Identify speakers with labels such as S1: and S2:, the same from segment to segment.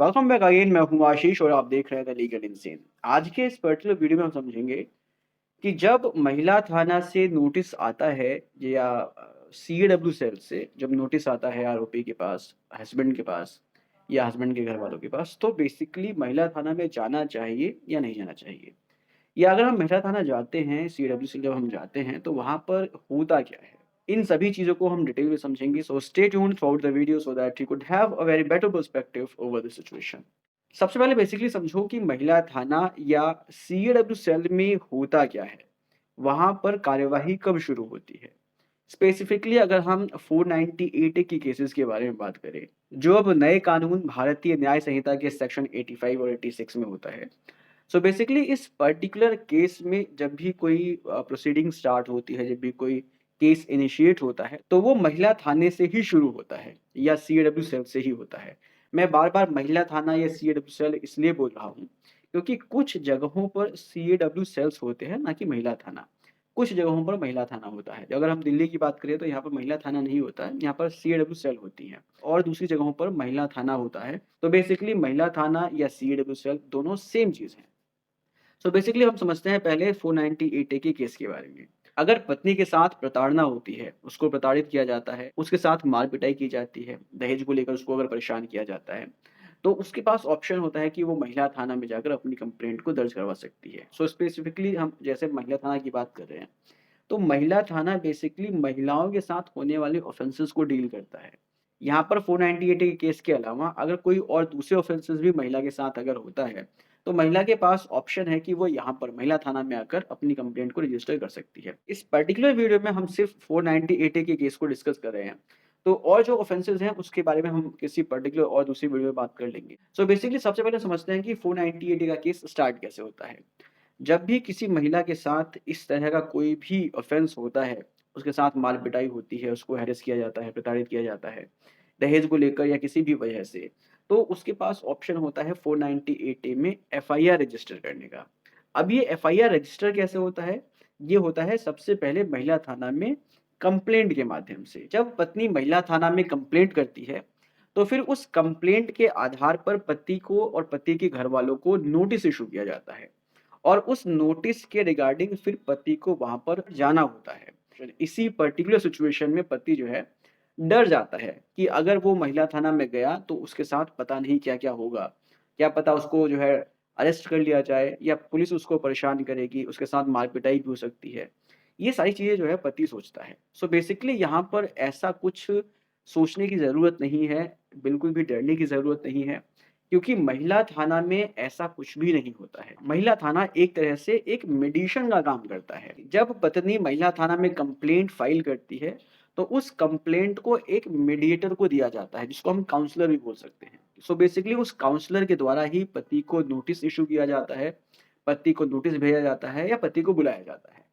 S1: Welcome back again. मैं हूं आशीष और आप देख रहे हैं द लीगल इंसेन। आज के इस पर्टिकुलर वीडियो में हम समझेंगे कि जब महिला थाना से नोटिस आता है या सीएडब्ल्यू सेल से जब नोटिस आता है आरोपी के पास, हस्बैंड के पास या हस्बैंड के घर वालों के पास, तो बेसिकली महिला थाना में जाना चाहिए या नहीं जाना चाहिए। या अगर हम महिला थाना जाते हैं, सीडब्ल्यू से जब हम जाते हैं तो वहाँ पर होता क्या है? इन सभी चीज़ों को हम डिटेल में समझेंगे। So stay tuned through out the video so that you could have a very better perspective over the situation. सबसे पहले बेसिकली समझो कि महिला थाना या सीएडब्ल्यू सेल में होता क्या है? वहाँ पर कार्यवाही कब शुरू होती है? स्पेसिफिकली अगर हम 498 की केसेस के बारे में बात करें, जो अब नए कानून भारतीय न्याय संहिता के सेक्शन 85 और 86 में होता है। सो बेसिकली इस पर्टिकुलर केस में जब भी कोई प्रोसीडिंग स्टार्ट होती है, जब भी कोई केस इनिशिएट होता है, तो वो महिला थाने से ही शुरू होता है या सीएडब्ल्यू सेल से ही होता है। मैं बार-बार महिला थाना या सीएडब्ल्यू सेल इसलिए बोल रहा हूँ, क्योंकि कुछ जगहों पर सीएडब्ल्यू सेल्स होते हैं, ना कि महिला थाना। कुछ जगहों पर महिला थाना होता है। अगर हम दिल्ली की बात करें तो यहाँ पर महिला थाना नहीं होता है, यहाँ पर सीएडब्ल्यू सेल होती हैं और दूसरी जगहों पर महिला थाना होता है। तो बेसिकली महिला थाना या सीएडब्ल्यू सेल दोनों सेम चीज़ है। सो बेसिकली हम समझते हैं पहले 498 ए के केस के बारे में। अगर पत्नी के साथ प्रताड़ना होती है, उसको प्रताड़ित किया जाता है, उसके साथ मार-पिटाई की जाती है, दहेज को लेकर उसको अगर परेशान किया जाता है, तो उसके पास ऑप्शन होता है कि वो महिला थाना में जाकर अपनी कंप्लेंट को दर्ज करवा सकती है। सो स्पेसिफिकली हम जैसे महिला थाना की बात कर रहे हैं, तो महिला थाना बेसिकली महिलाओं के साथ होने वाले ऑफेंसेस को डील करता है। यहाँ पर 498 के केस के अलावा अगर कोई और दूसरे ऑफेंसेस भी महिला के साथ अगर होता है, तो महिला के पास ऑप्शन है कि वो यहाँ पर महिला थाना में आकर अपनी कंप्लेंट को रजिस्टर कर सकती है। इस पर्टिकुलर वीडियो में हम सिर्फ 498 के केस को डिस्कस कर रहे हैं। तो और जो ऑफेंसेस हैं उसके बारे में हम किसी पर्टिकुलर और दूसरी वीडियो में बात कर लेंगे। सो बेसिकली सबसे पहले समझते हैं कि 498 का केस स्टार्ट कैसे होता है। जब भी किसी महिला के साथ इस तरह का कोई भी ऑफ़ेंस होता है, उसके साथ मार-पिटाई होती है, उसको हैरेस किया जाता है, प्रताड़ित किया जाता है, दहेज को लेकर या किसी भी वजह से, तो उसके पास ऑप्शन होता है 498 ए में एफआईआर रजिस्टर करने का। अब ये एफआईआर रजिस्टर कैसे होता है? ये होता है सबसे पहले महिला थाना में कंप्लेंट के माध्यम से। जब पत्नी महिला थाना में कंप्लेंट करती है, तो फिर उस कंप्लेंट के आधार पर पति को और पति के घरवालों को नोटिस इश्यू किया जाता है। और उस नोटिस के रिगार्डिंग फिर पति को वहाँ पर जाना होता है। फिर इसी पर्टिकुलर सिचुएशन में पति जो है, डर जाता है कि अगर वो महिला थाना में गया तो उसके साथ पता नहीं क्या-क्या होगा। क्या पता उसको जो है अरेस्ट कर लिया जाए या पुलिस उसको परेशान करेगी, उसके साथ मार-पिटाई भी हो सकती है। ये सारी चीज़ें जो है पति सोचता है। सो बेसिकली यहाँ पर ऐसा कुछ सोचने की ज़रूरत नहीं है, बिल्कुल भी डरने की ज़रूरत नहीं है। क्योंकि महिला थाना में ऐसा कुछ भी नहीं होता है। महिला थाना एक तरह से एक मेडिएशन का काम करता है। जब पत्नी महिला थाना में कंप्लेंट फाइल करती है, तो उस कंप्लेंट को एक मीडिएटर को दिया जाता है, जिसको हम काउंसलर भी बोल सकते हैं। सो बेसिकली उस काउंसलर के द्वारा ही पति को नोटिस इश्यू किया जाता है, पति को नोटिस भेजा जाता है या पति को बुलाया जाता है।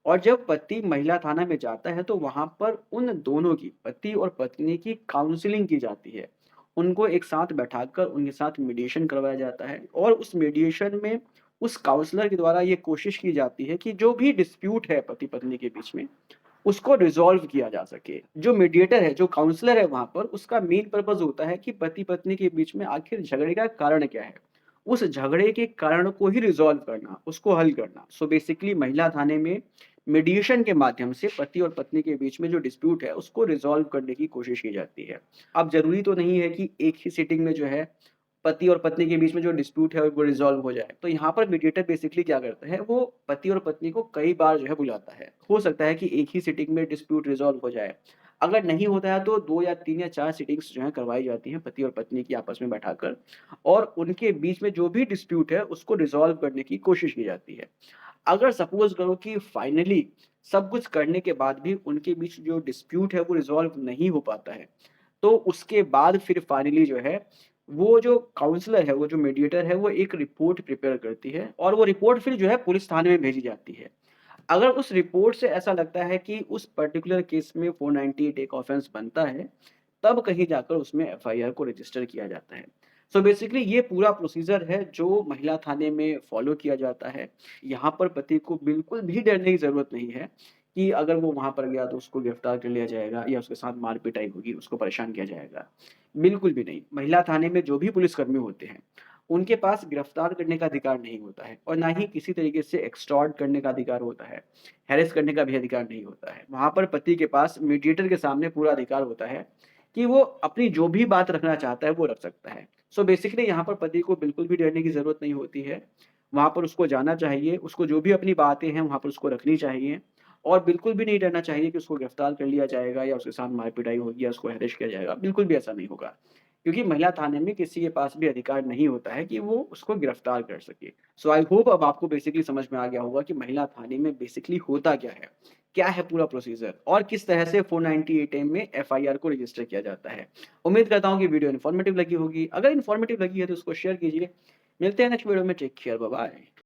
S1: और जब पति महिला थाना में जाता है, तो वहाँ पर उन दोनों की, पति और पत्नी की काउंसलिंग की जाती है। उनको एक साथ बैठाकर उनके साथ मीडिएशन करवाया जाता है और उस मीडिएशन में उस काउंसलर के द्वारा ये कोशिश की जाती है कि जो भी डिस्प्यूट है पति-पत्नी के बीच में, उसको रिज़ॉल्व किया जा सके। जो मीडिएटर है, जो काउंसलर है वहाँ पर, उसका मेन पर्पज़ होता है कि पति-पत्नी के बीच में आखिर झगड़े का कारण क्या है? उस झगड़े के कारण को ही रिज़ॉल्व करना, उसको हल करना। सो बेसिकली महिला थाने में मीडिएशन के माध्यम से पति और पत्नी के बीच में जो डिस्प्यूट है, उसको रिज़ॉल्व करने की कोशिश की जाती है। अब ज़रूरी तो नहीं है कि एक ही सिटिंग में जो है, पति और पत्नी के बीच में जो डिस्प्यूट है, वो रिज़ॉल्व हो जाए। तो यहाँ पर मीडिएटर बेसिकली क्या करता है, वो पति और पत्नी को कई बार जो है बुलाता है। हो सकता है कि एक ही सिटिंग में डिस्प्यूट रिज़ॉल्व हो जाए। अगर नहीं होता है तो 2 या 3 या 4 सिटिंग्स जो हैं करवाई जाती हैं पति और पत्नी की आपस में बैठाकर और उनके बीच में जो भी डिस्प्यूट है, उसको रिज़ॉल्व करने की कोशिश की जाती है। अगर सपोज़ करो कि फाइनली सब कुछ करने के बाद भी उनके बीच जो डिस्प्यूट है वो रिज़ॉल्व नहीं हो पाता है, तो उसके बाद फिर फाइनली जो है, वो जो काउंसलर है, वो जो मीडिएटर है, वो एक रिपोर्ट प्रिपेयर करती है और वो रिपोर्ट फिर जो है पुलिस थाने में भेजी जाती है। अगर उस रिपोर्ट से ऐसा लगता है कि उस पर्टिकुलर केस में 498 एक ऑफेंस बनता है, तब कहीं जाकर उसमें एफआईआर को रजिस्टर किया जाता है। सो बेसिकली ये पूरा प्रोसीजर है जो महिला थाने में फॉलो किया जाता है। यहाँ पर पति को बिल्कुल भी डरने की ज़रूरत नहीं है कि अगर वो वहाँ पर गया तो उसको गिरफ्तार कर लिया जाएगा या उसके साथ मार-पिटाई होगी, उसको परेशान किया जाएगा। बिल्कुल भी नहीं। महिला थाने में जो भी पुलिसकर्मी होते हैं, उनके पास गिरफ्तार करने का अधिकार नहीं होता है और ना ही किसी तरीके से एक्सटॉर्ट करने का अधिकार होता है, हैरेस करने का भी अधिकार नहीं होता है। वहाँ पर पति के पास मीडिएटर के सामने पूरा अधिकार होता है कि वो अपनी जो भी बात रखना चाहता है, वो रख सकता है। सो बेसिकली यहाँ पर पति को बिल्कुल भी डरने की ज़रूरत नहीं होती है। वहाँ पर उसको जाना चाहिए, उसको जो भी अपनी बातें हैं, वहाँ पर उसको रखनी चाहिए और बिल्कुल भी नहीं डरना चाहिए कि उसको गिरफ्तार कर लिया जाएगा या उसके साथ मार-पिटाई होगी या उसको हैरेस किया जाएगा, बिल्कुल भी ऐसा नहीं होगा। क्योंकि महिला थाने में किसी के पास भी अधिकार नहीं होता है कि वो उसको गिरफ्तार कर सके। सो आई होप अब आपको बेसिकली समझ में आ गया होगा कि महिला थाने में बेसिकली होता क्या है? क्या है पूरा प्रोसीजर और किस तरह से 498 ए में एफआईआर को रजिस्टर किया जाता है। उम्मीद करता हूँ कि वीडियो इन्फॉर्मेटिव लगी होगी। अगर इन्फॉर्मेटिव लगी है तो उसको शेयर कीजिए। मिलते हैं नेक्स्ट वीडियो में। Take care, bye bye.